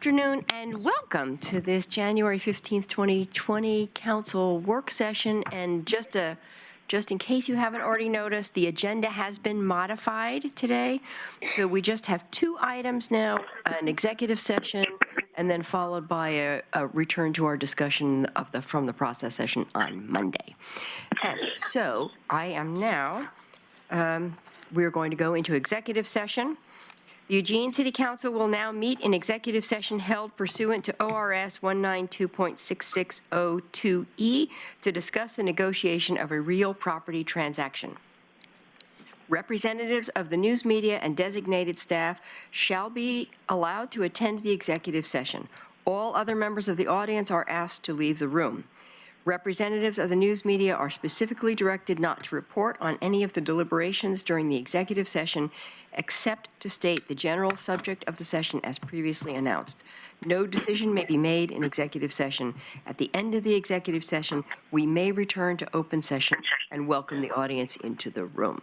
afternoon and welcome to this January 15th, 2020 council work session. And just in case you haven't already noticed, the agenda has been modified today. So we just have two items now, an executive session, and then followed by a return to our discussion of from the process session on Monday. And so I am now, we're going to go into executive session. The Eugene City Council will now meet in executive session held pursuant to ORS 192.6602E to discuss the negotiation of a real property transaction. Representatives of the news media and designated staff shall be allowed to attend the executive session. All other members of the audience are asked to leave the room. Representatives of the news media are specifically directed not to report on any of the deliberations during the executive session, except to state the general subject of the session as previously announced. No decision may be made in executive session. At the end of the executive session, we may return to open session and welcome the audience into the room.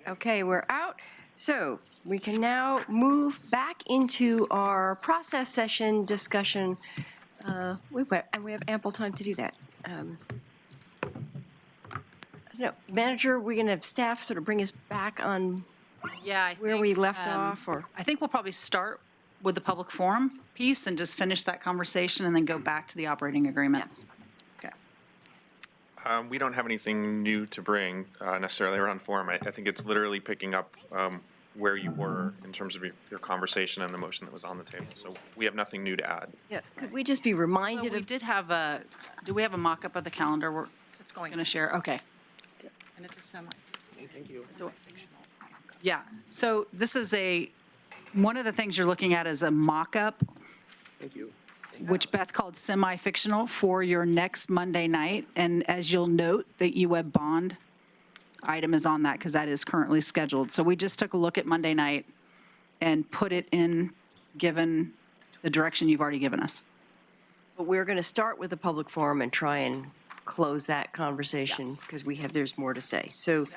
Okay, we're out. So we can now move back into our process session discussion. And we have ample time to do that. No, Manager, we're going to have staff sort of bring us back on Yeah, I where think, we left off, or? I think we'll probably start with the public forum piece and just finish that conversation and then go back to the operating agreements. Okay. We don't have anything new to bring necessarily around forum. I think it's literally picking up where you were in terms of your conversation and the motion that was on the table. So we have nothing new to add. Yeah, could we just be So reminded we of, did have do we have a mock-up of the calendar we're going to share? Okay. And it's a semi. So- Yeah, so this is one of the things you're looking at is a mock-up. Thank you. Which Beth called semi-fictional for your next Monday night. And as you'll note, the eWeb bond item is on that because that is currently scheduled. So we just took a look at Monday night and put it in, given the direction you've already given us. but we're going to start with the public forum and try and close that conversation because there's more to say. So,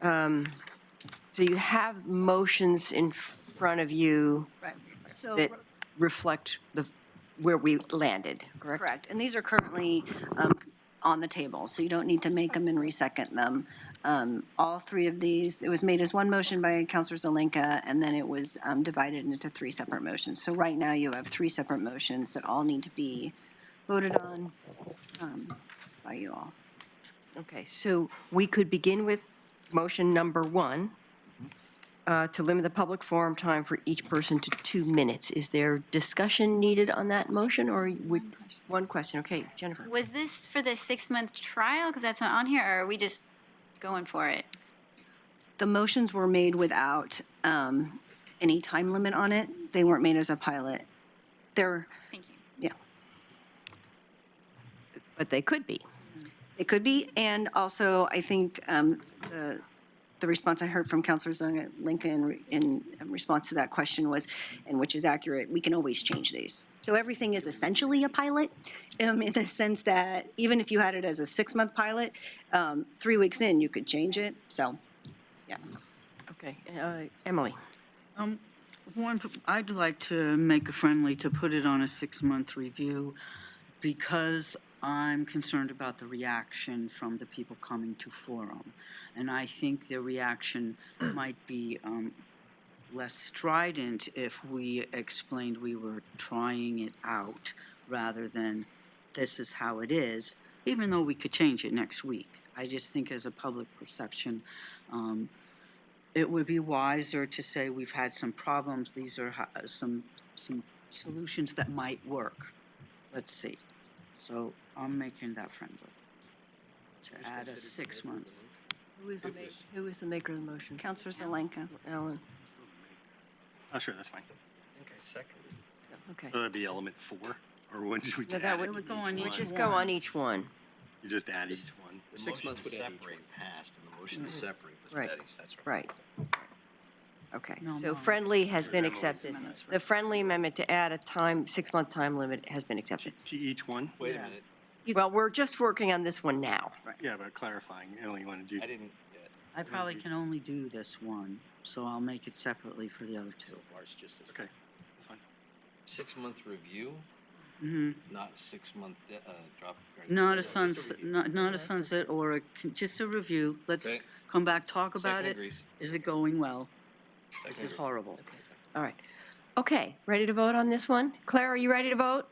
so you have motions in front of you Right. So, that reflect where we landed, correct? correct. And these are currently on the table, so you don't need to make them and resecond them. All three of these, it was made as one motion by Counselor Zelenka, and then it was divided into three separate motions. So right now, you have three separate motions that all need to be voted on by you all. Okay, so we could begin with motion number one, to limit the public forum time for each person to 2 minutes. Is there discussion needed on that motion, or one question? Okay, Jennifer. Was this for the 6-month trial? Because that's not on here, or are we just going for it? The motions were made without any time limit on it. They weren't made as a pilot. They're, Thank you. yeah. But they could be. It could be, and also, I think the response I heard from Counselor Zelenka in response to that question was, and which is accurate, we can always change these. So everything is essentially a pilot, in the sense that even if you had it as a 6-month pilot, 3 weeks in, you could change it, so, yeah. Okay, Emily. One, I'd like to make a friendly to put it on a 6-month review because I'm concerned about the reaction from the people coming to forum. And I think the reaction might be less strident if we explained we were trying it out rather than this is how it is, even though we could change it next week. I just think as a public perception, it would be wiser to say we've had some problems. These are some solutions that might work. Let's see. So I'm making that friendly. To add a 6 months. Who is the maker of the motion? Counselor Zelenka. Alan. Oh, sure, that's fine. Okay, second. Okay. So that'd be element 4, or when did we No, add that it? would It would go on We'll each just one. go on each one. You just add each one. The 6 motion months to would add each separate passed, and the motion to separate was Right. Betty's, that's Right. right. Okay, No, so no. friendly has been Emily's accepted. amendments. The friendly amendment to add a 6-month time limit has been accepted. To each one? Wait a minute, Well, we're just working on this one now. Yeah, but clarifying, Emily, you want to do, I didn't get, I probably can only do this one, so I'll make it separately for the other two. so far it's just this okay, that's fine. 6-month review, not 6-month drop. or- Not a just sunset, review. not a sunset or just a review. Let's Okay. come back, talk about Second it. agrees. Is it going well? Second Is it agrees. horrible? All right. Okay, ready to vote on this one? Claire, are you ready to vote?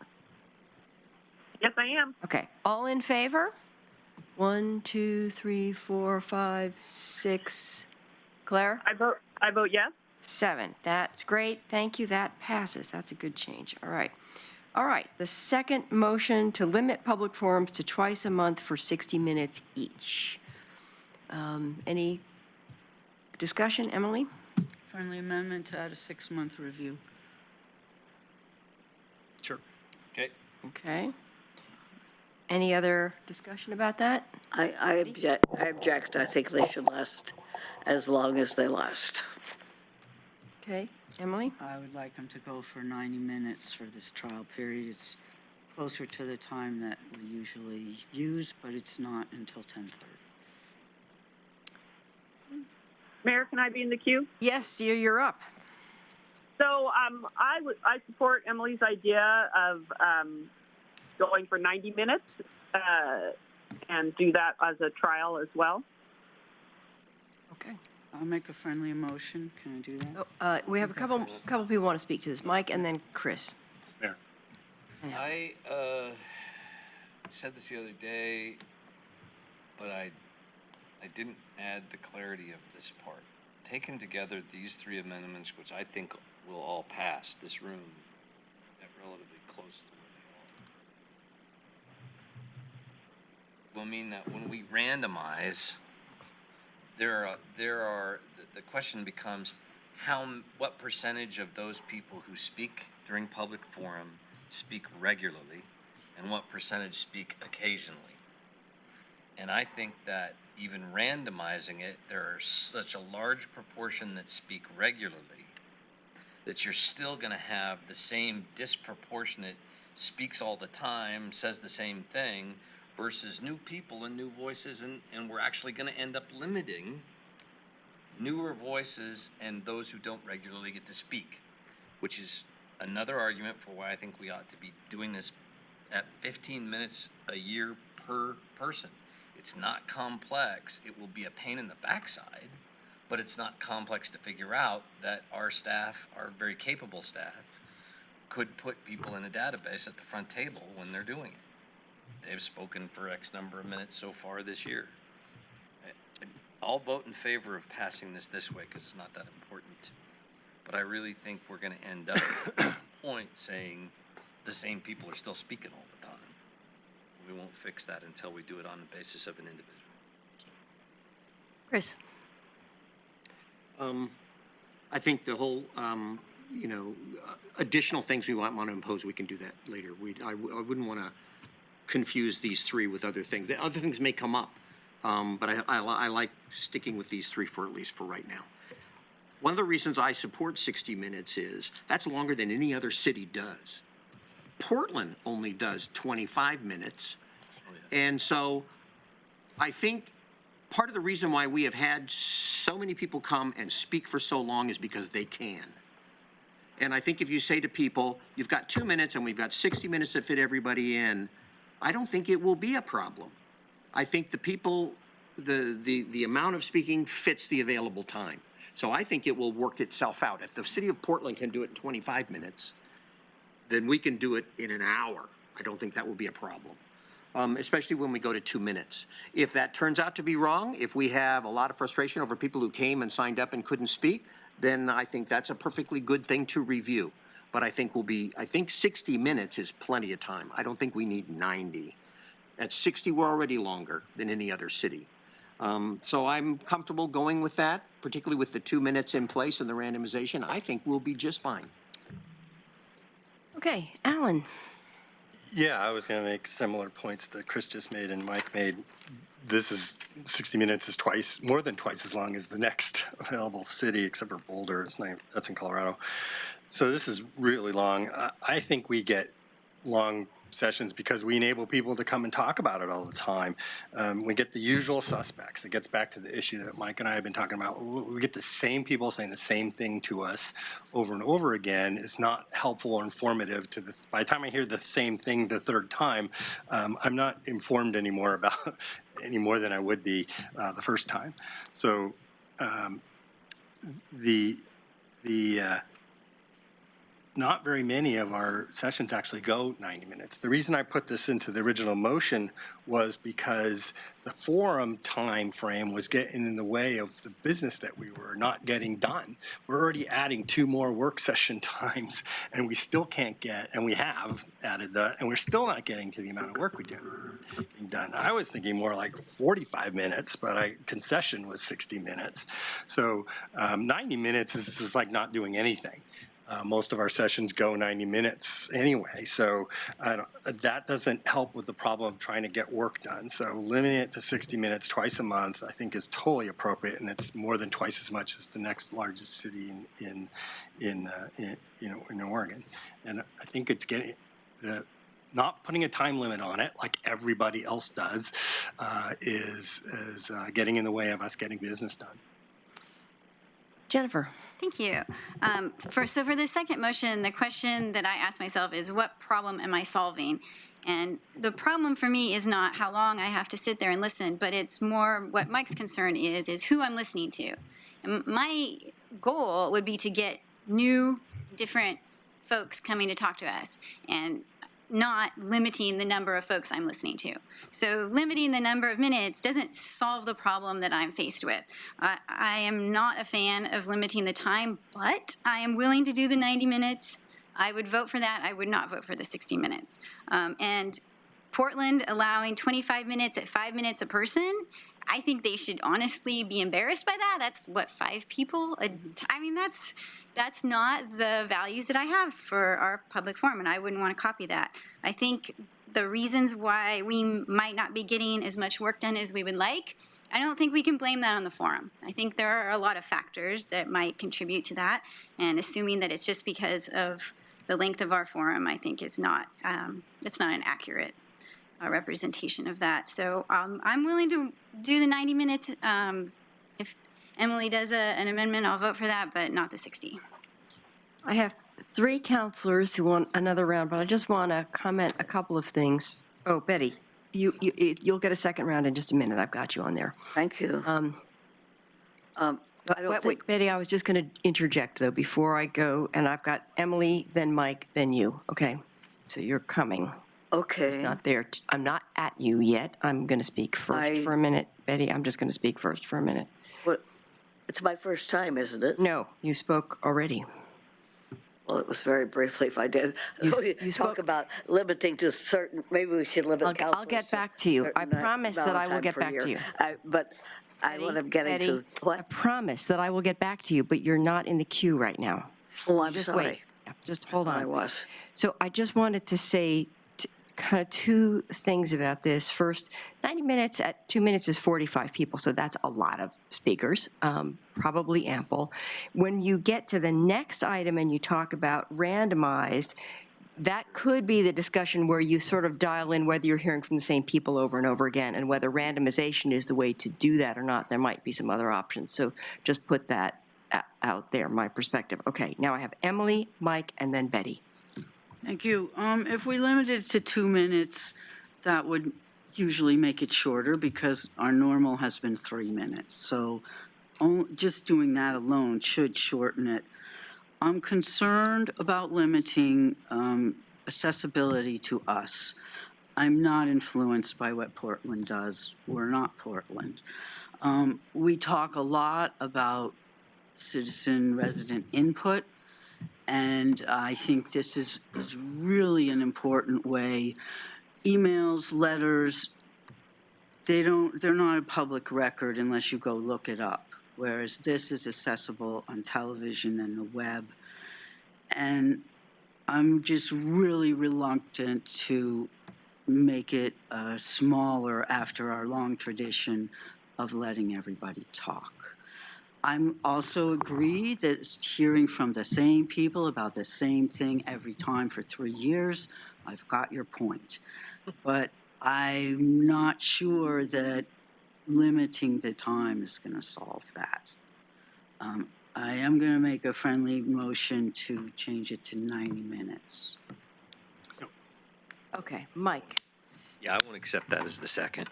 Yes, I am. Okay, all in favor? 1, 2, 3, 4, 5, 6. Claire? I vote yes. 7. That's great. Thank you. That passes. That's a good change. All right. All right. The second motion to limit public forums to twice a month for 60 minutes each. Any discussion, Emily? Friendly amendment to add a 6-month review. Sure. Okay, Okay. Any other discussion about that? I object. I think they should last as long as they last. Okay. Emily? I would like them to go for 90 minutes for this trial period. It's closer to the time that we usually use, but it's not until 10:30. Mayor, can I be in the queue? Yes, you're up. So I support Emily's idea of going for 90 minutes and do that as a trial as well. Okay. I'll make a friendly motion. Can I do that? We have a couple people want to speak to this. Mike and then Chris. Mayor. I said this the other day, but I didn't add the clarity of this part. Taken together, these three amendments, which I think will all pass this room at relatively close to where they are, will mean that when we randomize, the question becomes what percentage of those people who speak during public forum speak regularly, and what percentage speak occasionally. And I think that even randomizing it, there are such a large proportion that speak regularly that you're still going to have the same disproportionate speaks all the time, says the same thing, versus new people and new voices, and we're actually going to end up limiting newer voices and those who don't regularly get to speak, which is another argument for why I think we ought to be doing this at 15 minutes a year per person. It's not complex. It will be a pain in the backside, but it's not complex to figure out that our staff, our very capable staff, could put people in a database at the front table when they're doing it. They've spoken for X number of minutes so far this year. I'll vote in favor of passing this way because it's not that important. But I really think we're going to end up at a point saying the same people are still speaking all the time. We won't fix that until we do it on the basis of an individual. Chris. I think the whole, additional things we want to impose, we can do that later. I wouldn't want to confuse these three with other things. The other things may come up, but I like sticking with these three for at least for right now. One of the reasons I support 60 minutes is that's longer than any other city does. Portland only does 25 minutes. And so I think part of the reason why we have had so many people come and speak for so long is because they can. And I think if you say to people, you've got 2 minutes and we've got 60 minutes to fit everybody in, I don't think it will be a problem. I think the people, the amount of speaking fits the available time. So I think it will work itself out. If the city of Portland can do it in 25 minutes, then we can do it in an hour. I don't think that will be a problem, especially when we go to 2 minutes. If that turns out to be wrong, if we have a lot of frustration over people who came and signed up and couldn't speak, then I think that's a perfectly good thing to review. But I think 60 minutes is plenty of time. I don't think we need 90. At 60, we're already longer than any other city. So I'm comfortable going with that, particularly with the 2 minutes in place and the randomization. I think we'll be just fine. Okay, Alan. Yeah, I was going to make similar points that Chris just made and Mike made. 60 minutes is more than twice as long as the next available city, except for Boulder. That's in Colorado. So this is really long. I think we get long sessions because we enable people to come and talk about it all the time. We get the usual suspects. It gets back to the issue that Mike and I have been talking about. We get the same people saying the same thing to us over and over again. It's not helpful or informative by the time I hear the same thing the third time, I'm not informed anymore about any more than I would be the first time. So not very many of our sessions actually go 90 minutes. The reason I put this into the original motion was because the forum time frame was getting in the way of the business that we were not getting done. We're already adding 2 more work session times, and we still can't and we have added that, and we're still not getting to the amount of work we're being done. I was thinking more like 45 minutes, but concession was 60 minutes. So 90 minutes is just like not doing anything. Most of our sessions go 90 minutes anyway, so that doesn't help with the problem of trying to get work done. So limiting it to 60 minutes twice a month, I think, is totally appropriate, and it's more than twice as much as the next largest city in Oregon. And I think it's not putting a time limit on it like everybody else does is getting in the way of us getting business done. Jennifer? Thank you. So for the second motion, the question that I ask myself is, what problem am I solving? And the problem for me is not how long I have to sit there and listen, but it's more what Mike's concern is who I'm listening to. And my goal would be to get new, different folks coming to talk to us and not limiting the number of folks I'm listening to. So limiting the number of minutes doesn't solve the problem that I'm faced with. I am not a fan of limiting the time, but I am willing to do the 90 minutes. I would vote for that. I would not vote for the 60 minutes. And Portland allowing 25 minutes at 5 minutes a person, I think they should honestly be embarrassed by that. That's what, 5 people? I mean, that's not the values that I have for our public forum, and I wouldn't want to copy that. I think the reasons why we might not be getting as much work done as we would like, I don't think we can blame that on the forum. I think there are a lot of factors that might contribute to that, and assuming that it's just because of the length of our forum, I think is not, it's not an accurate representation of that. So I'm willing to do the 90 minutes. If Emily does an amendment, I'll vote for that, but not the 60. I have 3 counselors who want another round, but I just want to comment a couple of things. Oh, Betty, you'll get a second round in just a minute. I've got you on there. Thank you. I don't Wait, think, Betty, I was just going to interject, though, before I go, and I've got Emily, then Mike, then you, okay? So you're coming. It's okay, not there. I'm not at you yet. I'm going to speak first for a minute. Betty, I'm just going to speak first for a minute. but it's my first time, isn't it? No, you spoke already. Well, it was very briefly if I did. You Talk spoke- about limiting to certain, maybe we should limit council. I'll get back to you. I promise that I will get back to you. But what I'm getting Betty, to, I what? promise that I will get back to you, but you're not in the queue right now. Oh, I'm Just sorry. wait. Yeah, just hold on. I was. So I just wanted to say kind of 2 things about this. First, 90 minutes at 2 minutes is 45 people, so that's a lot of speakers, probably ample. When you get to the next item and you talk about randomized, that could be the discussion where you sort of dial in whether you're hearing from the same people over and over again and whether randomization is the way to do that or not. There might be some other options. So just put that out there, my perspective. Okay, now I have Emily, Mike, and then Betty. Thank you. If we limited it to 2 minutes, that would usually make it shorter because our normal has been 3 minutes. So just doing that alone should shorten it. I'm concerned about limiting accessibility to us. I'm not influenced by what Portland does. We're not Portland. We talk a lot about citizen resident input. And I think this is really an important way. Emails, letters, they're not a public record unless you go look it up, whereas this is accessible on television and the web. And I'm just really reluctant to make it smaller after our long tradition of letting everybody talk. I'm also agree that it's hearing from the same people about the same thing every time for 3 years. I've got your point. But I'm not sure that limiting the time is going to solve that. I am going to make a friendly motion to change it to 90 minutes. Okay, Mike. Yeah, I won't accept that as the second.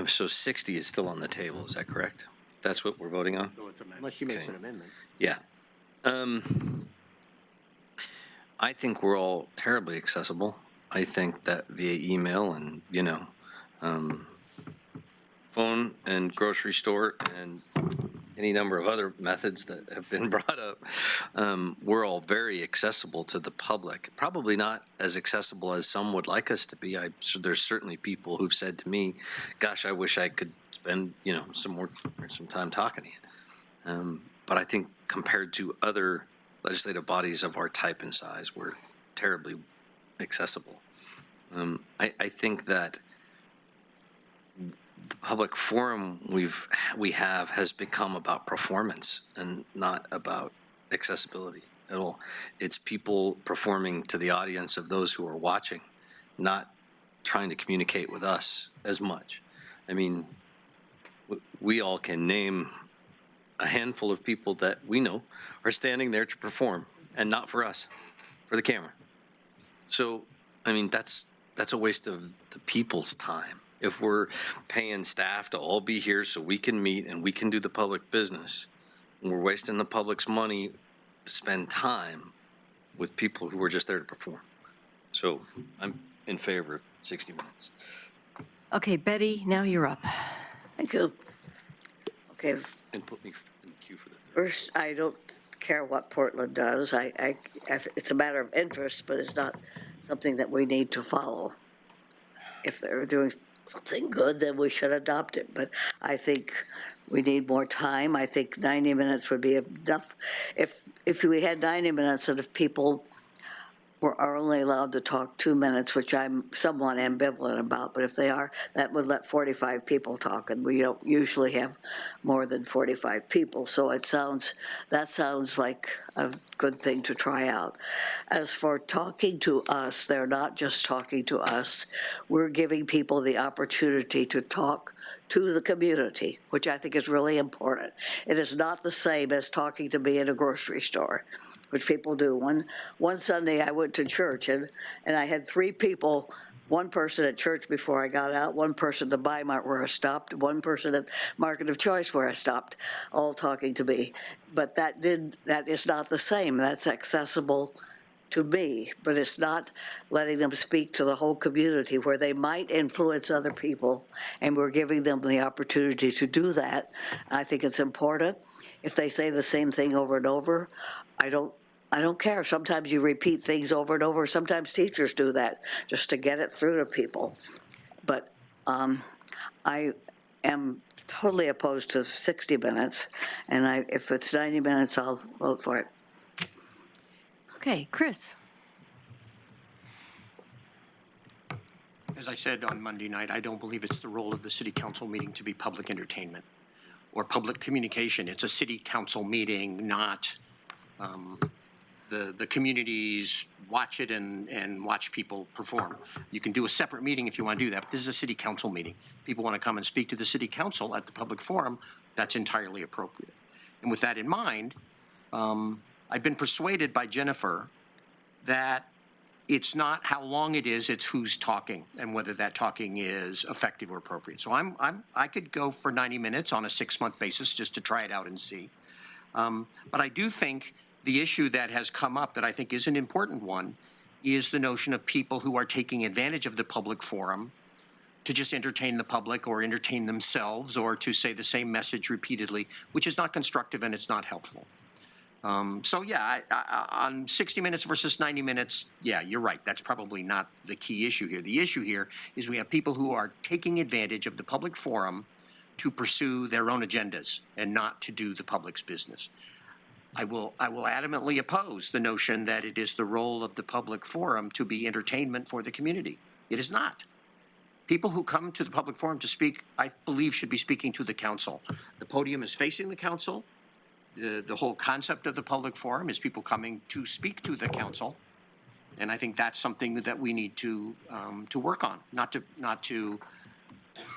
So 60 is still on the table, is that correct? That's what we're voting on? Unless she makes Okay. an amendment. Yeah. I think we're all terribly accessible. I think that via email and, phone and grocery store and any number of other methods that have been brought up, we're all very accessible to the public. Probably not as accessible as some would like us to be. There's certainly people who've said to me, gosh, I wish I could spend, some time talking to you. But I think compared to other legislative bodies of our type and size, we're terribly accessible. I think that the public forum we have has become about performance and not about accessibility at all. It's people performing to the audience of those who are watching, not trying to communicate with us as much. I mean, we all can name a handful of people that we know are standing there to perform, and not for us, for the camera. So, I mean, that's a waste of the people's time. If we're paying staff to all be here so we can meet and we can do the public business, and we're wasting the public's money to spend time with people who are just there to perform. So I'm in favor of 60 minutes. Okay, Betty, now you're up. Thank you. Okay, And put me in the queue for the third. first, I don't care what Portland does. It's a matter of interest, but it's not something that we need to follow. If they're doing something good, then we should adopt it. But I think we need more time. I think 90 minutes would be enough. If we had 90 minutes and if people are only allowed to talk 2 minutes, which I'm somewhat ambivalent about, but if they are, that would let 45 people talk, and we don't usually have more than 45 people. So that sounds like a good thing to try out. As for talking to us, they're not just talking to us. We're giving people the opportunity to talk to the community, which I think is really important. It is not the same as talking to me in a grocery store, which people do. One Sunday I went to church and I had 3 people, one person at church before I got out, one person at the Buy Mart where I stopped, one person at Market of Choice where I stopped, all talking to me. But that is not the same. That's accessible to me, but it's not letting them speak to the whole community where they might influence other people, and we're giving them the opportunity to do that. I think it's important. If they say the same thing over and over, I don't care. Sometimes you repeat things over and over. Sometimes teachers do that just to get it through to people. But I am totally opposed to 60 minutes, and if it's 90 minutes, I'll vote for it. Okay, Chris. As I said on Monday night, I don't believe it's the role of the city council meeting to be public entertainment or public communication. It's a city council meeting, not the communities watch it and watch people perform. You can do a separate meeting if you want to do that, but this is a city council meeting. People want to come and speak to the city council at the public forum, that's entirely appropriate. And with that in mind, I've been persuaded by Jennifer that it's not how long it is, it's who's talking and whether that talking is effective or appropriate. So I could go for 90 minutes on a 6-month basis just to try it out and see. But I do think the issue that has come up that I think is an important one is the notion of people who are taking advantage of the public forum to just entertain the public or entertain themselves or to say the same message repeatedly, which is not constructive and it's not helpful. So yeah, on 60 minutes versus 90 minutes, yeah, you're right. That's probably not the key issue here. The issue here is we have people who are taking advantage of the public forum to pursue their own agendas and not to do the public's business. I will adamantly oppose the notion that it is the role of the public forum to be entertainment for the community. It is not. People who come to the public forum to speak, I believe, should be speaking to the council. The podium is facing the council. The whole concept of the public forum is people coming to speak to the council, and I think that's something that we need to work on, not to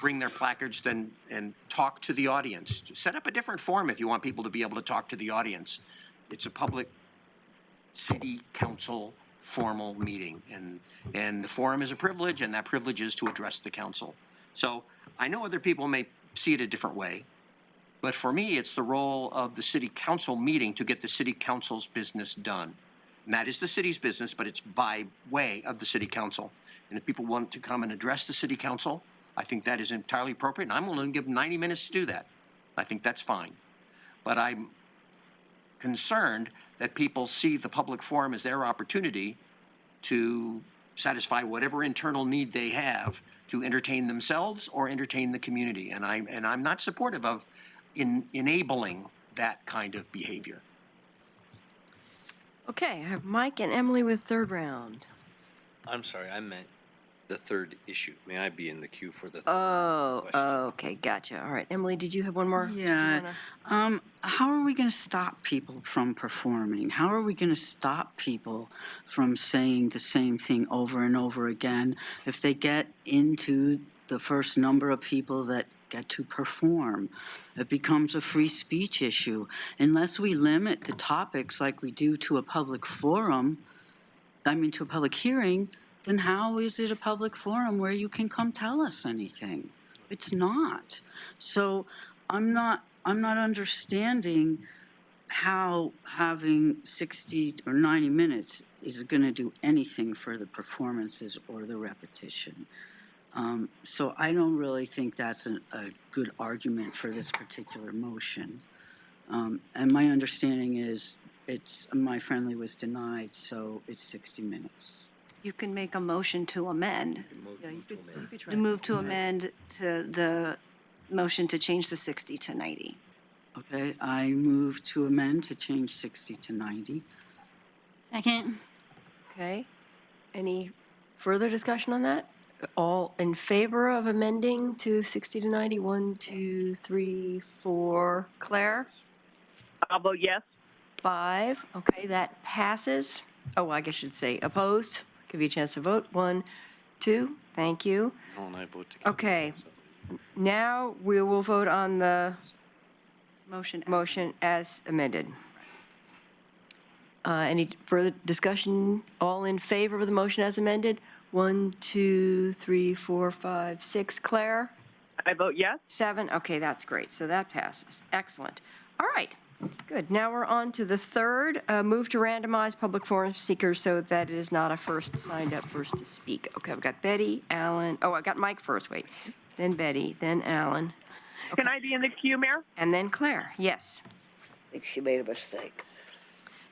bring their placards and talk to the audience. Set up a different forum if you want people to be able to talk to the audience. It's a public city council formal meeting, and the forum is a privilege, and that privilege is to address the council. So I know other people may see it a different way. But for me, it's the role of the city council meeting to get the city council's business done. And that is the city's business, but it's by way of the city council. And if people want to come and address the city council, I think that is entirely appropriate, and I'm willing to give them 90 minutes to do that. I think that's fine. But I'm concerned that people see the public forum as their opportunity to satisfy whatever internal need they have to entertain themselves or entertain the community. And I'm not supportive of enabling that kind of behavior. Okay, I have Mike and Emily with third round. I'm sorry, I meant the third issue. May I be in the queue for the third Oh, question? okay, gotcha. All right, Emily, did you have one more? Did you Yeah. wanna- How are we going to stop people from performing? How are we going to stop people from saying the same thing over and over again if they get into the first number of people that get to perform. It becomes a free speech issue. Unless we limit the topics like we do to a public forum, to a public hearing, then how is it a public forum where you can come tell us anything? It's not. So I'm not understanding how having 60 or 90 minutes is going to do anything for the performances or the repetition. So I don't really think that's a good argument for this particular motion. And my understanding is my friendly was denied, so it's 60 minutes. You can make a motion to amend, Yeah, you could try. to move to amend to the motion to change the 60 to 90. Okay, I move to amend to change 60 to 90. Second. Okay. Any further discussion on that? All in favor of amending to 60 to 90? 1, 2, 3, 4. Claire? I'll vote yes. 5. Okay, that passes. Oh, I guess I should say opposed. Give you a chance to vote. 1, 2. Thank you. No, and I vote together. Okay. Now we will vote on the motion as amended. Any further discussion? All in favor of the motion as amended? 1, 2, 3, 4, 5, 6. Claire? I vote yes. 7. Okay, that's great. So that passes. Excellent. All right. Good. Now we're on to the third, move to randomize public forum speakers so that it is not a first signed up first to speak. Okay, I've got Betty, Alan. Oh, I got Mike first. Wait. Then Betty, then Alan, Can I be in the queue, Mayor? and then Claire. Yes. I think she made a mistake.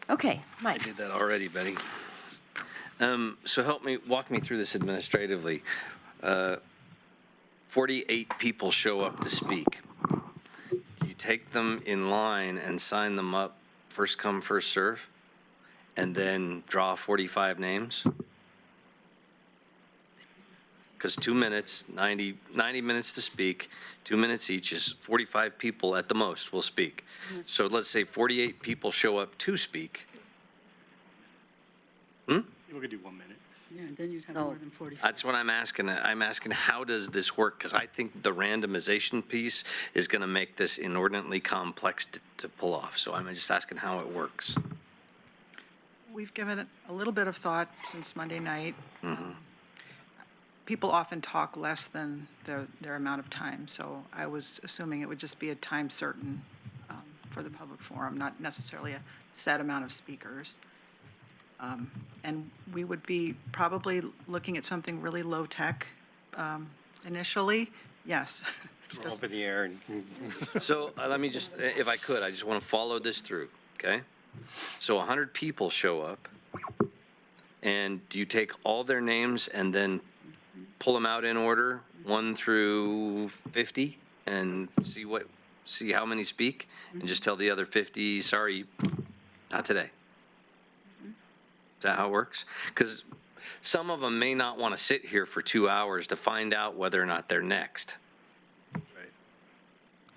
Okay, I Mike. did that already, Betty. So walk me through this administratively. 48 people show up to speak. Do you take them in line and sign them up, first come, first serve, and then draw 45 names? Because 2 minutes, 90 minutes to speak, 2 minutes each is 45 people at the most will speak. So let's say 48 people show up to speak. We could do 1 minute. Yeah, then you'd have more than 45. That's what I'm asking. I'm asking, how does this work? Because I think the randomization piece is going to make this inordinately complex to pull off. So I'm just asking how it works. We've given it a little bit of thought since Monday night. People often talk less than their amount of time, so I was assuming it would just be a time certain for the public forum, not necessarily a set amount of speakers. And we would be probably looking at something really low-tech initially, yes. Throw up in the air and. So let me just, if I could, I just want to follow this through, okay? So 100 people show up, and do you take all their names and then pull them out in order, 1 through 50, and see how many speak, and just tell the other 50, sorry, not today? Is that how it works? Because some of them may not want to sit here for 2 hours to find out whether or not they're next.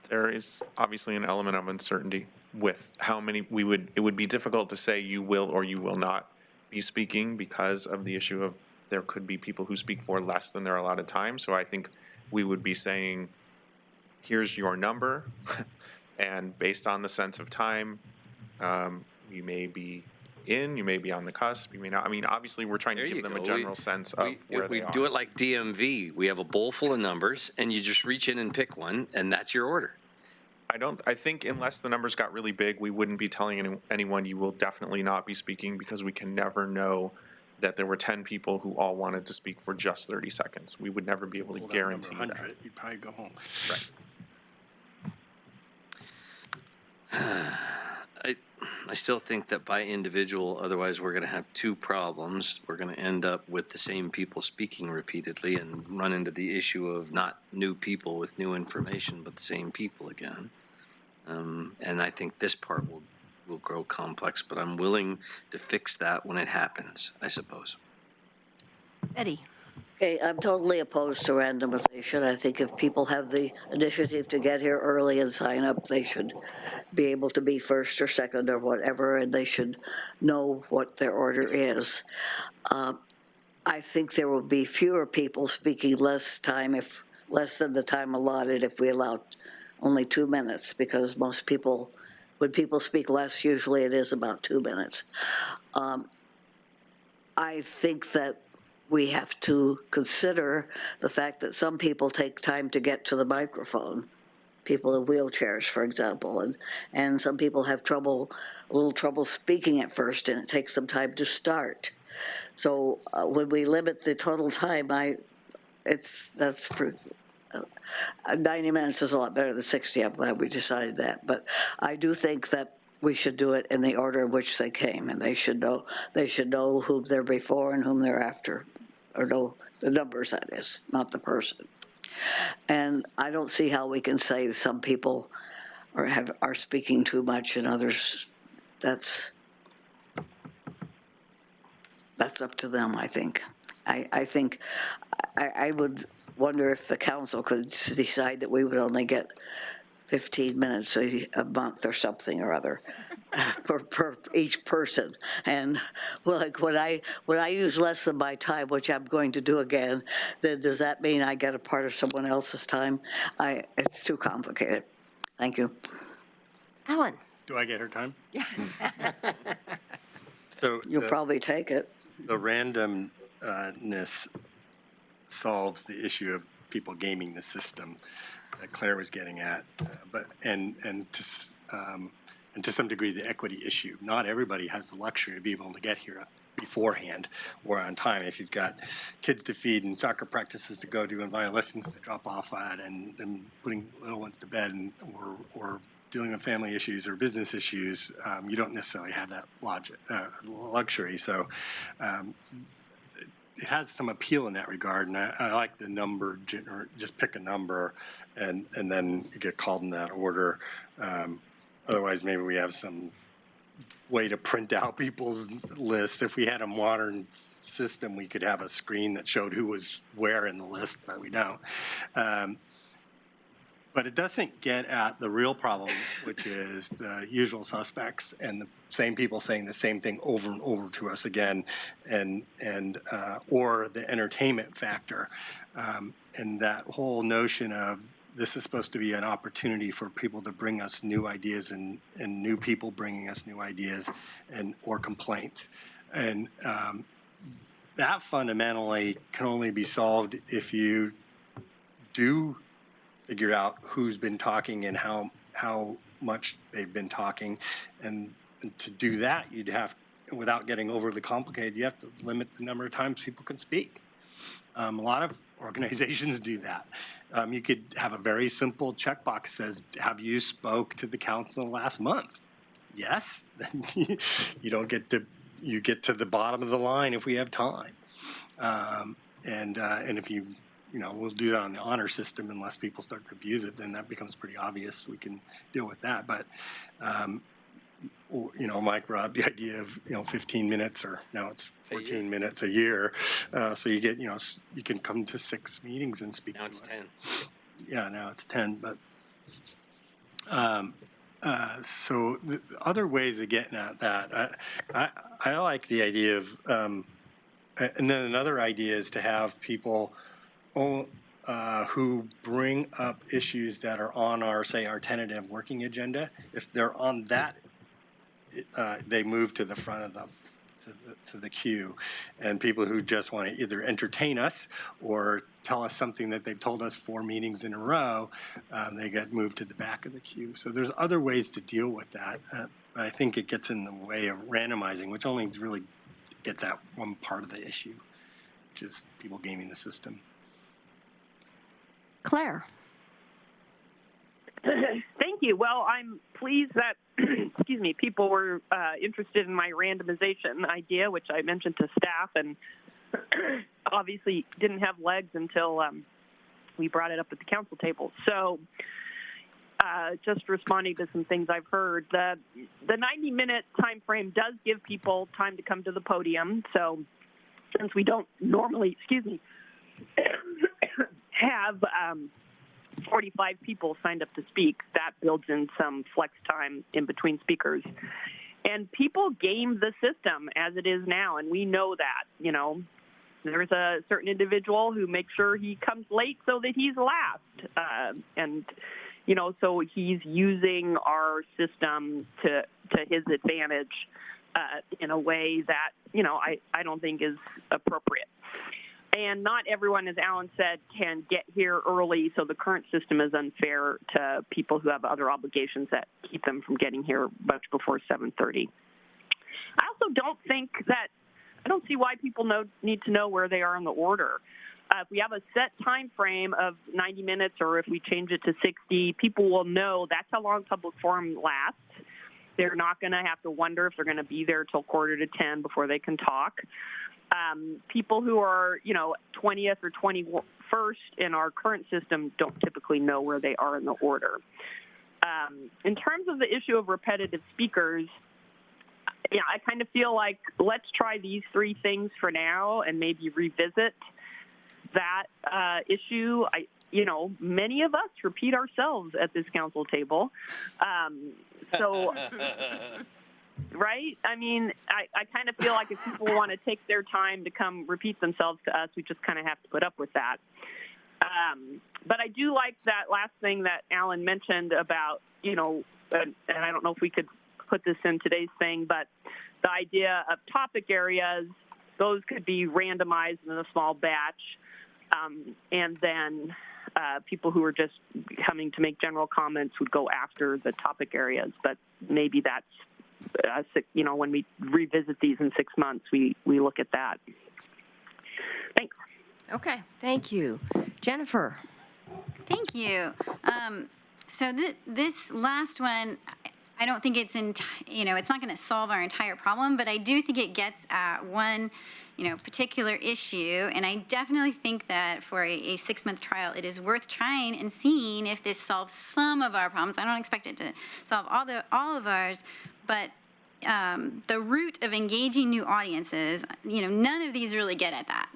There is obviously an element of uncertainty with how many it would be difficult to say you will or you will not be speaking because of the issue of there could be people who speak for less than their allotted time. So I think we would be saying, here's your number, and based on the sense of time, you may be in, you may be on the cusp, you may not. I mean, obviously, we're trying to give them a general sense of where they are. We do it like DMV. We have a bowl full of numbers, and you just reach in and pick one, and that's your order. I think unless the numbers got really big, we wouldn't be telling anyone you will definitely not be speaking, because we can never know that there were 10 people who all wanted to speak for just 30 seconds. We would never be able to guarantee that. 100, you'd probably go home. Right. I still think that by individual, otherwise we're going to have two problems. We're going to end up with the same people speaking repeatedly and run into the issue of not new people with new information, but the same people again. And I think this part will grow complex, but I'm willing to fix that when it happens, I suppose. Betty? Okay, I'm totally opposed to randomization. I think if people have the initiative to get here early and sign up, they should be able to be first or second or whatever, and they should know what their order is. I think there will be fewer people speaking less time if less than the time allotted if we allow only 2 minutes, because most people, when people speak less, usually it is about 2 minutes. I think that we have to consider the fact that some people take time to get to the microphone, people in wheelchairs, for example, and some people have a little trouble speaking at first, and it takes them time to start. So when we limit the total time, 90 minutes is a lot better than 60. I'm glad we decided that. But I do think that we should do it in the order in which they came, and they should know whom they're before and whom they're after, or know the numbers, that is, not the person. And I don't see how we can say some people are speaking too much and others, that's up to them, I think. I think I would wonder if the council could decide that we would only get 15 minutes a month or something or other per each person. And like when I use less than my time, which I'm going to do again, then does that mean I get a part of someone else's time? It's too complicated. Thank you. Alan? Do I get her time? So You'll probably take it. the randomness solves the issue of people gaming the system that Claire was getting at, and to some degree the equity issue. Not everybody has the luxury of being able to get here beforehand or on time. If you've got kids to feed and soccer practices to go to and violin lessons to drop off at and putting little ones to bed or dealing with family issues or business issues, you don't necessarily have that luxury. So it has some appeal in that regard, and I like the number, just pick a number and then you get called in that order. Otherwise, maybe we have some way to print out people's lists. If we had a modern system, we could have a screen that showed who was where in the list, but we don't. But it doesn't get at the real problem, which is the usual suspects and the same people saying the same thing over and over to us again, or the entertainment factor. And that whole notion of this is supposed to be an opportunity for people to bring us new ideas and new people bringing us new ideas or complaints. And that fundamentally can only be solved if you do figure out who's been talking and how much they've been talking. And to do that, you'd have, without getting overly complicated, you have to limit the number of times people can speak. A lot of organizations do that. You could have a very simple checkbox that says, have you spoke to the council last month? Yes, then you get to the bottom of the line if we have time. And if we'll do that on the honor system unless people start to abuse it, then that becomes pretty obvious. We can deal with that. But, Mike brought up the idea of, 15 minutes, or now it's 14 minutes a year. So you get, you can come to 6 meetings and speak to us. Now it's 10. Yeah, now it's 10, but, so the other ways of getting at that, I like the idea of, and then another idea is to have people who bring up issues that are on our tentative working agenda. If they're on that, they move to the front of the queue. And people who just want to either entertain us or tell us something that they've told us 4 meetings in a row, they get moved to the back of the queue. So there's other ways to deal with that. I think it gets in the way of randomizing, which only really gets at one part of the issue, which is people gaming the system. Claire? Thank you. Well, I'm pleased that, excuse me, people were interested in my randomization idea, which I mentioned to staff, and obviously didn't have legs until we brought it up at the council table. So just responding to some things I've heard, the 90-minute time frame does give people time to come to the podium. So since we don't normally, have 45 people signed up to speak, that builds in some flex time in between speakers. And people game the system as it is now, and we know that, There's a certain individual who makes sure he comes late so that he's last. And, you know, so he's using our system to his advantage in a way that, you know, I don't think is appropriate. And not everyone, as Alan said, can get here early, so the current system is unfair to people who have other obligations that keep them from getting here much before 7:30. I also don't think that, I don't see why people need to know where they are in the order. If we have a set time frame of 90 minutes, or if we change it to 60, people will know that's how long public forum lasts. They're not going to have to wonder if they're going to be there till 9:45 before they can talk. People who are, you know, 20th or 21st in our current system don't typically know where they are in the order. In terms of the issue of repetitive speakers, yeah, I kind of feel like let's try these three things for now and maybe revisit that issue. You know, many of us repeat ourselves at this council table. So, right? I mean, I kind of feel like if people want to take their time to come repeat themselves to us, we just kind of have to put up with that. But I do like that last thing that Alan mentioned about, you know, and I don't know if we could put this in today's thing, but the idea of topic areas, those could be randomized in a small batch. And then people who are just coming to make general comments would go after the topic areas. But maybe that's, you know, when we revisit these in 6 months, we look at that. Thanks. Okay, thank you. Jennifer? Thank you. So this last one, I don't think it's you know, it's not going to solve our entire problem, but I do think it gets at one, you know, particular issue, and I definitely think that for a 6-month trial, it is worth trying and seeing if this solves some of our problems. I don't expect it to solve all of ours, but the root of engaging new audiences, you know, none of these really get at that.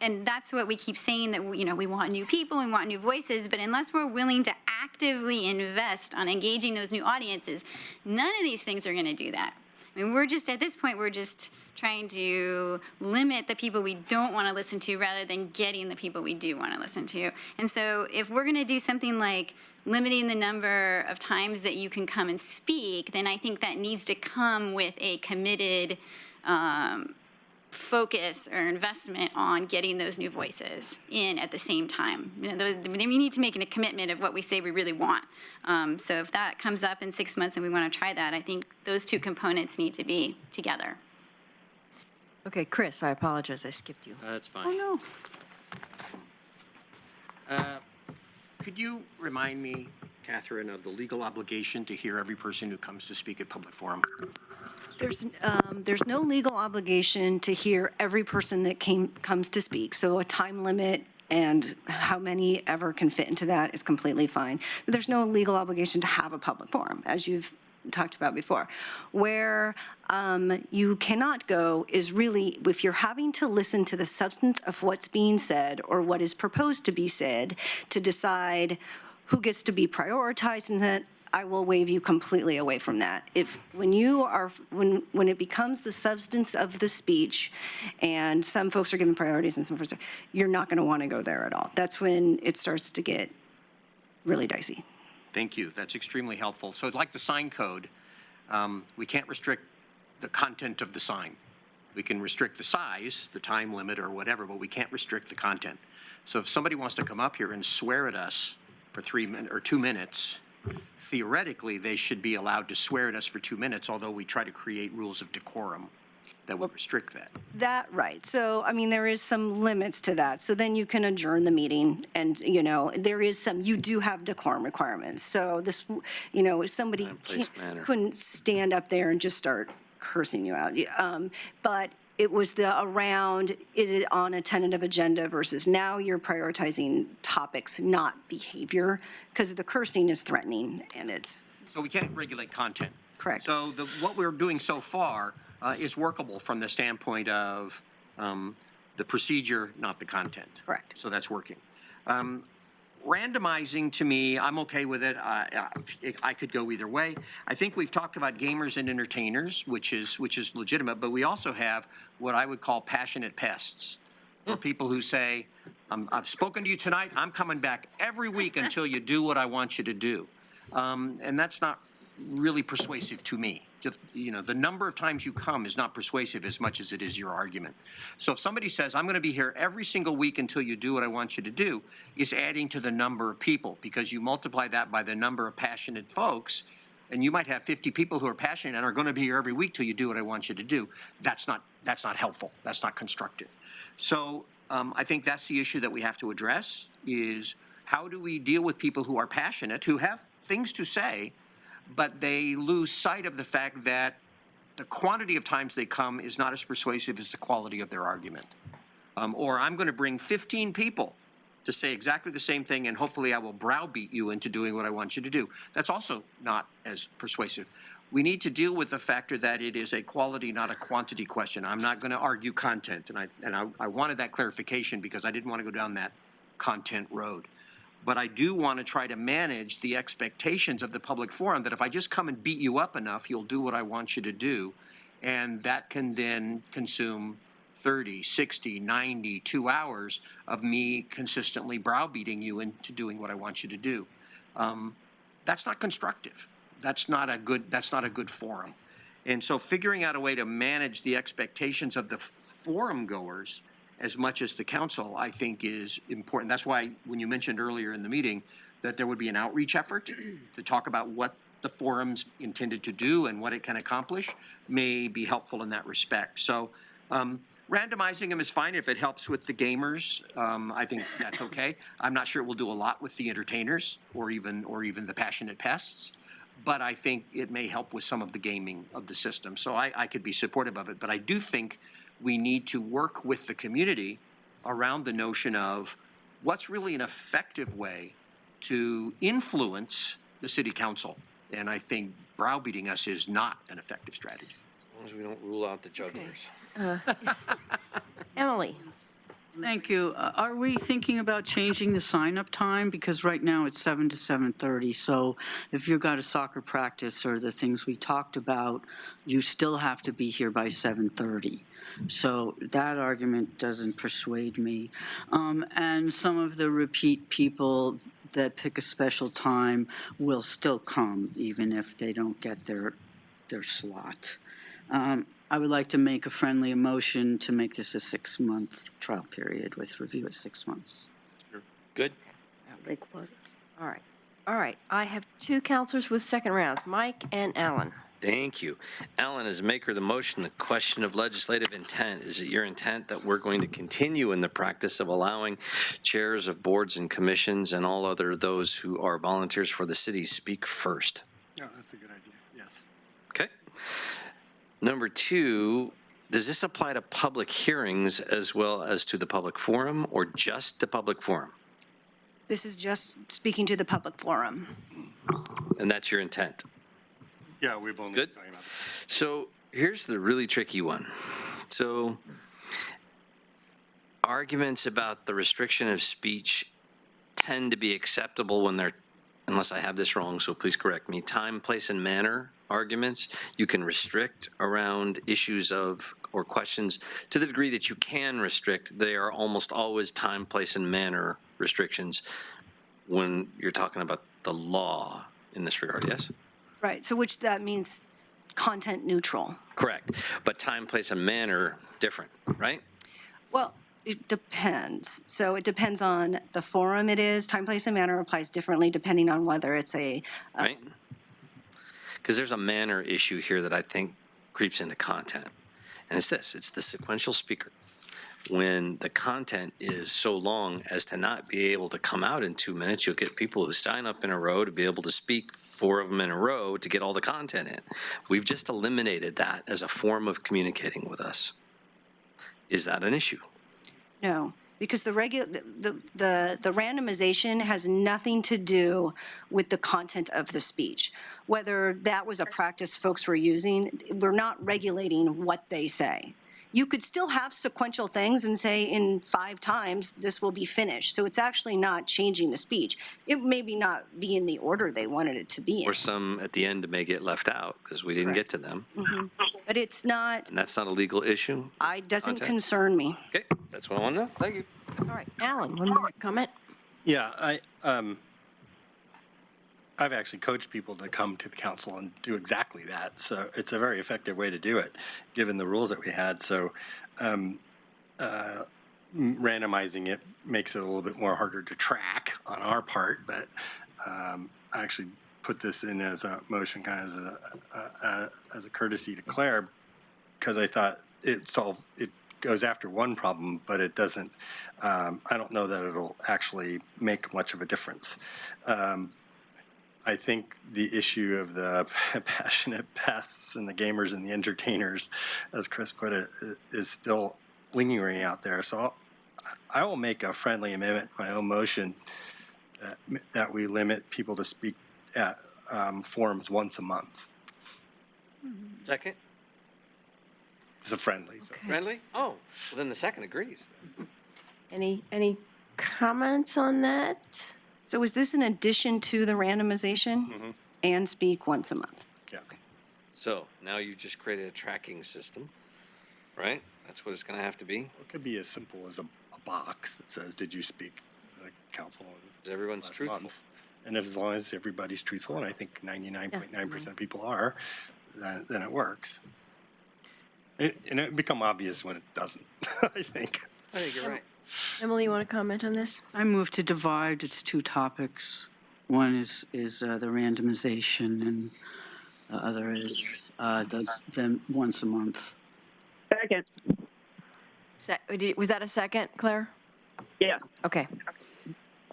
And that's what we keep saying, that, you know, we want new people, we want new voices, but unless we're willing to actively invest on engaging those new audiences, none of these things are going to do that. I mean, we're just, at this point, we're just trying to limit the people we don't want to listen to rather than getting the people we do want to listen to. And so if we're going to do something like limiting the number of times that you can come and speak, then I think that needs to come with a committed focus or investment on getting those new voices in at the same time. You know, we need to make a commitment of what we say we really want. So if that comes up in 6 months and we want to try that, I think those two components need to be together. Okay, Chris, I apologize, I skipped you. That's fine. Oh, no. Could you remind me, Catherine, of the legal obligation to hear every person who comes to speak at public forum? There's no legal obligation to hear every person that comes to speak. So a time limit and how many ever can fit into that is completely fine. But there's no legal obligation to have a public forum, as you've talked about before. Where you cannot go is really if you're having to listen to the substance of what's being said or what is proposed to be said to decide who gets to be prioritized, and that I will waive you completely away from that. When it becomes the substance of the speech, and some folks are given priorities and some folks are, you're not going to want to go there at all. That's when it starts to get really dicey. Thank you. That's extremely helpful. So like the sign code, we can't restrict the content of the sign. We can restrict the size, the time limit or whatever, but we can't restrict the content. So if somebody wants to come up here and swear at us for 3 minutes or 2 minutes, theoretically, they should be allowed to swear at us for 2 minutes, although we try to create rules of decorum that would restrict that. Right. So, I mean, there is some limits to that. So then you can adjourn the meeting and, you know, you do have decorum requirements. So this, you know, somebody couldn't stand up there and just start cursing you out. But it was around, is it on a tentative agenda versus now you're prioritizing topics, not behavior, because the cursing is threatening and it's. So we can't regulate content. Correct. So what we're doing so far is workable from the standpoint of the procedure, not the content. Correct. So that's working. Randomizing, to me, I'm okay with it. I could go either way. I think we've talked about gamers and entertainers, which is legitimate, but we also have what I would call passionate pests. or people who say, I've spoken to you tonight, I'm coming back every week until you do what I want you to do. And that's not really persuasive to me. Just, the number of times you come is not persuasive as much as it is your argument. So if somebody says, I'm going to be here every single week until you do what I want you to do, is adding to the number of people, because you multiply that by the number of passionate folks, and you might have 50 people who are passionate and are going to be here every week till you do what I want you to do. That's not helpful. That's not constructive. So I think that's the issue that we have to address, is how do we deal with people who are passionate, who have things to say, but they lose sight of the fact that the quantity of times they come is not as persuasive as the quality of their argument. Or I'm going to bring 15 people to say exactly the same thing, and hopefully I will browbeat you into doing what I want you to do. That's also not as persuasive. We need to deal with the factor that it is a quality, not a quantity question. I'm not going to argue content, and I wanted that clarification because I didn't want to go down that content road. But I do want to try to manage the expectations of the public forum that if I just come and beat you up enough, you'll do what I want you to do. And that can then consume 30, 60, 90, 2 hours of me consistently browbeating you into doing what I want you to do. That's not constructive. That's not a good forum. And so figuring out a way to manage the expectations of the forum goers as much as the council, I think, is important. That's why when you mentioned earlier in the meeting that there would be an outreach effort to talk about what the forum's intended to do and what it can accomplish may be helpful in that respect. So randomizing them is fine if it helps with the gamers. I think that's okay. I'm not sure it will do a lot with the entertainers or even the passionate pests, but I think it may help with some of the gaming of the system. So I could be supportive of it, but I do think we need to work with the community around the notion of what's really an effective way to influence the city council. And I think browbeating us is not an effective strategy. As long as we don't rule out the jugglers. Emily? Thank you. Are we thinking about changing the sign-up time? Because right now it's 7 to 7:30. So if you've got a soccer practice or the things we talked about, you still have to be here by 7:30. So that argument doesn't persuade me. And some of the repeat people that pick a special time will still come, even if they don't get their slot. I would like to make a friendly motion to make this a 6-month trial period with review at 6 months. Good? All right. I have two counselors with second rounds, Mike and Alan. Thank you. Alan, as maker of the motion, the question of legislative intent, is it your intent that we're going to continue in the practice of allowing chairs of boards and commissions and all other those who are volunteers for the city speak first? No, that's a good idea, yes. Okay. Number two, does this apply to public hearings as well as to the public forum, or just the public forum? This is just speaking to the public forum. And that's your intent? Yeah, we've only Good. been talking about So here's the really tricky one. So arguments about the restriction of speech tend to be acceptable when they're, unless I have this wrong, so please correct me, time, place, and manner arguments. You can restrict around issues of or questions to the degree that you can restrict. They are almost always time, place, and manner restrictions when you're talking about the law in this regard, yes? Right, so which that means content neutral. Correct. But time, place, and manner, different, right? Well, it depends. So it depends on the forum it is. Time, place, and manner applies differently depending on whether it's a, Right? Because there's a manner issue here that I think creeps into content. And it's this, it's the sequential speaker. When the content is so long as to not be able to come out in 2 minutes, you'll get people who sign up in a row to be able to speak 4 of them in a row to get all the content in. We've just eliminated that as a form of communicating with us. Is that an issue? no, because the randomization has nothing to do with the content of the speech. Whether that was a practice folks were using, we're not regulating what they say. you could still have sequential things and say in 5 times, this will be finished. So it's actually not changing the speech. It maybe not be in the order they wanted it to be in. Or some at the end may get left out because we didn't get to them. But it's not, And that's not a legal issue. doesn't Contact. concern me. Okay, that's what I want to know. Thank you. All right, Alan, one more comment? Yeah, I've actually coached people to come to the council and do exactly that. So it's a very effective way to do it, given the rules that we had. So randomizing it makes it a little bit more harder to track on our part, but I actually put this in as a motion, kind of as a courtesy to Claire, because I thought it goes after one problem, but it doesn't, I don't know that it'll actually make much of a difference. I think the issue of the passionate pests and the gamers and the entertainers, as Chris put it, is still lingering out there. So I will make a friendly amendment, my own motion, that we limit people to speak at forums once a month. Second? It's a friendly. So. Friendly? Oh, well, then the second agrees. Any comments on that? So is this in addition to the randomization and speak once a month? Yeah. So now you just created a tracking system, right? That's what it's going to have to be. It could be as simple as a box that says, "Did you speak to the council?" Is everyone's last truthful? month? And as long as everybody's truthful, and I think 99.9% of people are, then it works. And it become obvious when it doesn't, I think. I think you're right. Emily, you want to comment on this? I move to divide its 2 topics. One is the randomization, and the other is the once a month. Second. Was that a second, Claire? Yeah. Okay.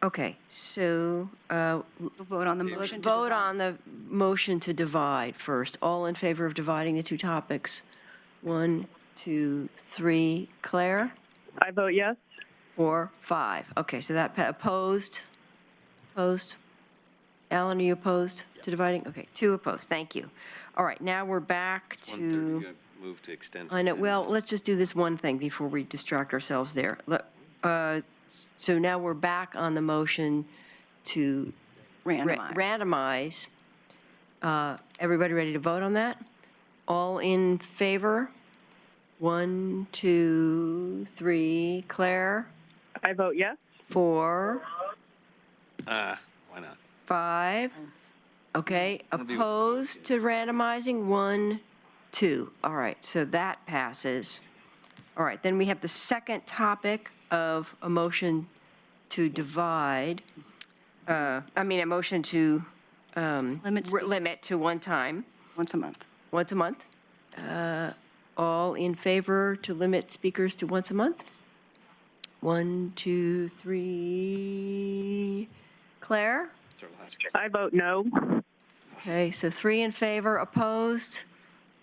Okay, so We'll vote on the let's motion to vote divide. on the motion to divide first. All in favor of dividing the 2 topics? 1, 2, 3. Claire? I vote yes. 4, 5. Okay, so that opposed? Opposed? Alan, are you opposed to dividing? Okay, 2 opposed. Thank you. All right, now we're back 1:30, to. you gotta move to extend. to I know, 10 well, minutes. let's just do this one thing before we distract ourselves there. So now we're back on the motion to Randomize. randomize. Everybody ready to vote on that? All in favor? 1, 2, 3. Claire? I vote yes. 4, Why not? 5. Okay, opposed to randomizing? 1, 2. All right, so that passes. All right, then we have the second topic of a motion to divide, a motion to limit to one time, Once a month. once a month. All in favor to limit speakers to once a month? 1, 2, 3. Claire? That's our last. I vote no. Okay, so 3 in favor, opposed?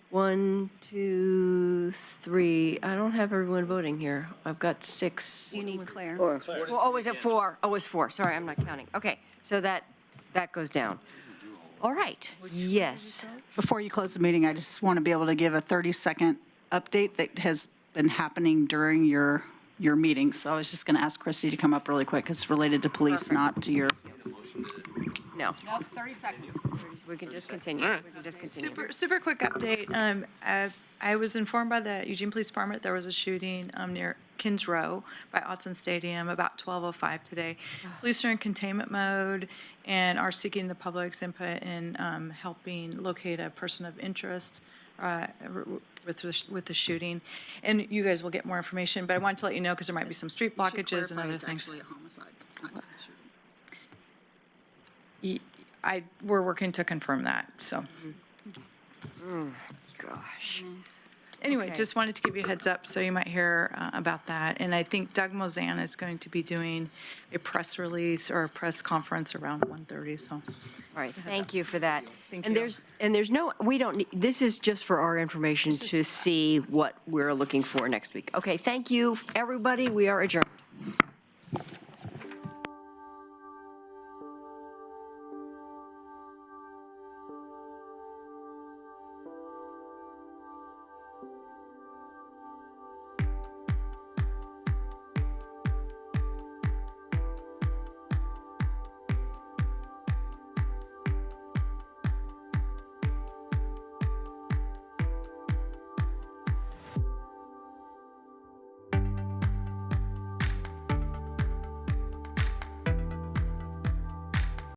1, 2, 3. I don't have everyone voting here. I've got 6. You need Claire. Or Oh, is it 4? Oh, it's 4. Sorry, I'm not counting. Okay, so that goes down. All right, yes. Before you close the meeting, I just want to be able to give a 30-second update that has been happening during your meeting. So I was just going to ask Christy to come up really quick. It's related to police, not to your. No, Nope, 30 seconds. we can just continue. We can just continue. Super quick update. I was informed by the Eugene Police Department there was a shooting near Kins Row by Autzen Stadium about 12:05 today. Police are in containment mode and are seeking the public's input in helping locate a person of interest with the shooting. And you guys will get more information, but I wanted to let you know because there might be some street blockages and other things. It's actually a homicide, not just a shooting. We're working to confirm that, so. Gosh. Anyway, Okay. just wanted to give you a heads up, so you might hear about that. And I think Doug Mozan is going to be doing a press release or a press conference around 1:30, so. All right, thank you for that. Thank And you. there's no, we don't need, this is just for our information to see what we're looking for next week. Okay, thank you, everybody. We are adjourned.